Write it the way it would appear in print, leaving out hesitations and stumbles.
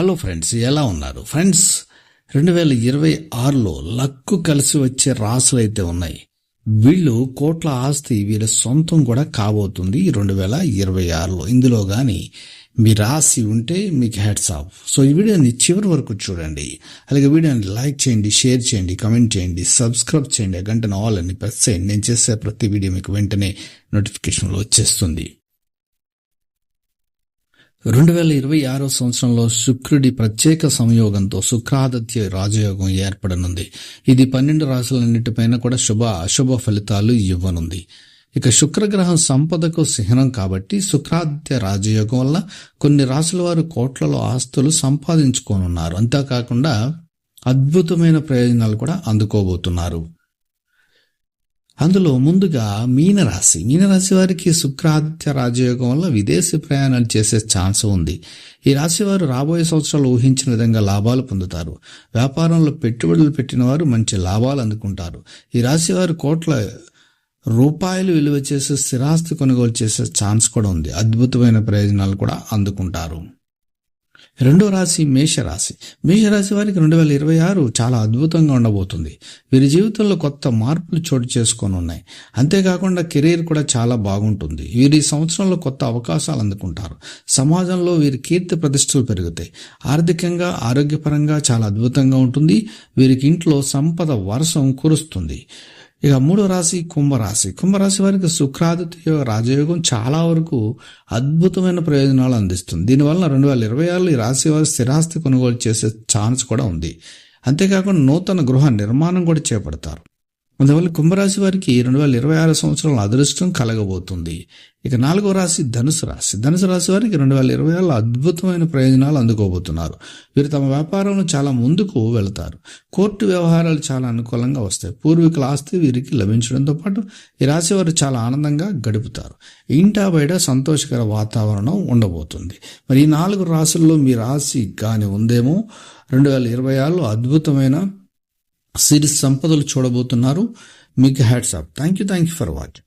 Hello friends, ఎలా ఉన్నారు friends? 2026లో luck కలిసి వచ్చే రాసులు అయితే ఉన్నాయి. వీళ్ళు కోట్ల ఆస్తి వీళ్ళ సొంతం కూడా కాబోతుంది 2026లో. ఇందులో గాని మీ రాసి ఉంటే మీకు హ్యాట్స్ ఆఫ్. సో ఈ వీడియోని చివరి వరకు చూడండి. అలాగే వీడియోని లైక్ చేయండి, షేర్ చేయండి, కమెంట్ చేయండి, సబ్స్క్రైబ్ చేయండి, గంటను ఆల్ అని ప్రెస్ చేయండి. నేను చేసే ప్రతి వీడియో మీకు వెంటనే నోటిఫికేషన్లో వచ్చేస్తుంది. 2026 సంవత్సరంలో శుక్రుడి ప్రత్యేక సంయోగంతో శుక్రాదిత్య రాజయోగం ఏర్పడనుంది. ఇది 12 రాశులన్నిటిపైన కూడా శుభ అశుభ ఫలితాలు ఇవ్వనుంది. ఇక శుక్రగ్రహం సంపదకు చిహ్నం కాబట్టి శుక్రాదిత్య రాజయోగం వల్ల కొన్ని రాశుల వారు కోట్లలో ఆస్తులు సంపాదించుకోనున్నారు. అంతేకాకుండా అద్భుతమైన ప్రయోజనాలు కూడా అందుకోబోతున్నారు. అందులో ముందుగా మీనరాశి వారికి శుక్రాదిత్య రాజయోగం వల్ల విదేశీ ప్రయాణాలు చేసే ఛాన్స్ ఉంది. ఈ రాశి వారు రాబోయే సంవత్సరాలు ఊహించిన విధంగా లాభాలు పొందుతారు. వ్యాపారంలో పెట్టుబడులు పెట్టిన వారు మంచి లాభాలు అందుకుంటారు. ఈ రాశి వారు కోట్ల రూపాయలు విలువ చేసే స్థిరాస్తి కొనుగోలు చేసే ఛాన్స్ కూడా ఉంది. అద్భుతమైన ప్రయోజనాలు కూడా అందుకుంటారు. రెండో రాశి మేషరాశి వారికి 2026 చాలా అద్భుతంగా ఉండబోతుంది. వీరి జీవితంలో కొత్త మార్పులు చోటు చేసుకొని ఉన్నాయి. అంతేకాకుండా కెరీర్ కూడా చాలా బాగుంటుంది. వీరి సంవత్సరంలో కొత్త అవకాశాలు అందుకుంటారు. సమాజంలో వీరి కీర్తి ప్రతిష్టలు పెరుగుతాయి. ఆర్థికంగా ఆరోగ్యపరంగా చాలా అద్భుతంగా ఉంటుంది. వీరికి ఇంట్లో సంపద వర్షం కురుస్తుంది. ఇక మూడో రాశి కుంభరాశి వారికి శుక్రాదిత్య రాజయోగం చాలా వరకు అద్భుతమైన ప్రయోజనాలు అందిస్తుంది. దీనివల్ల 2026లో ఈ రాశి వారు స్థిరాస్తి కొనుగోలు చేసే ఛాన్స్ కూడా ఉంది. అంతేకాకుండా నూతన గృహ నిర్మాణం కూడా చేపడతారు. అందువల్ల కుంభరాశి వారికి 2026 సంవత్సరంలో అదృష్టం కలగబోతుంది. ఇక నాలుగో రాశి ధనుసు రాశి వారికి 2026లో అద్భుతమైన ప్రయోజనాలు అందుకోబోతున్నారు. వీరు తమ వ్యాపారంలో చాలా ముందుకు వెళతారు. కోర్టు వ్యవహారాలు చాలా అనుకూలంగా వస్తాయి. పూర్వీకుల ఆస్తి వీరికి లభించడంతో పాటు ఈ రాశి వారు చాలా ఆనందంగా గడుపుతారు. ఇంటా బయట సంతోషకర వాతావరణం ఉండబోతుంది. మరి ఈ 4 రాశుల్లో మీ రాశి కానీ ఉందేమో 2026లో అద్భుతమైన సిరీస్ సంపదలు చూడబోతున్నారు. మీకు hats off. Thank you for watching.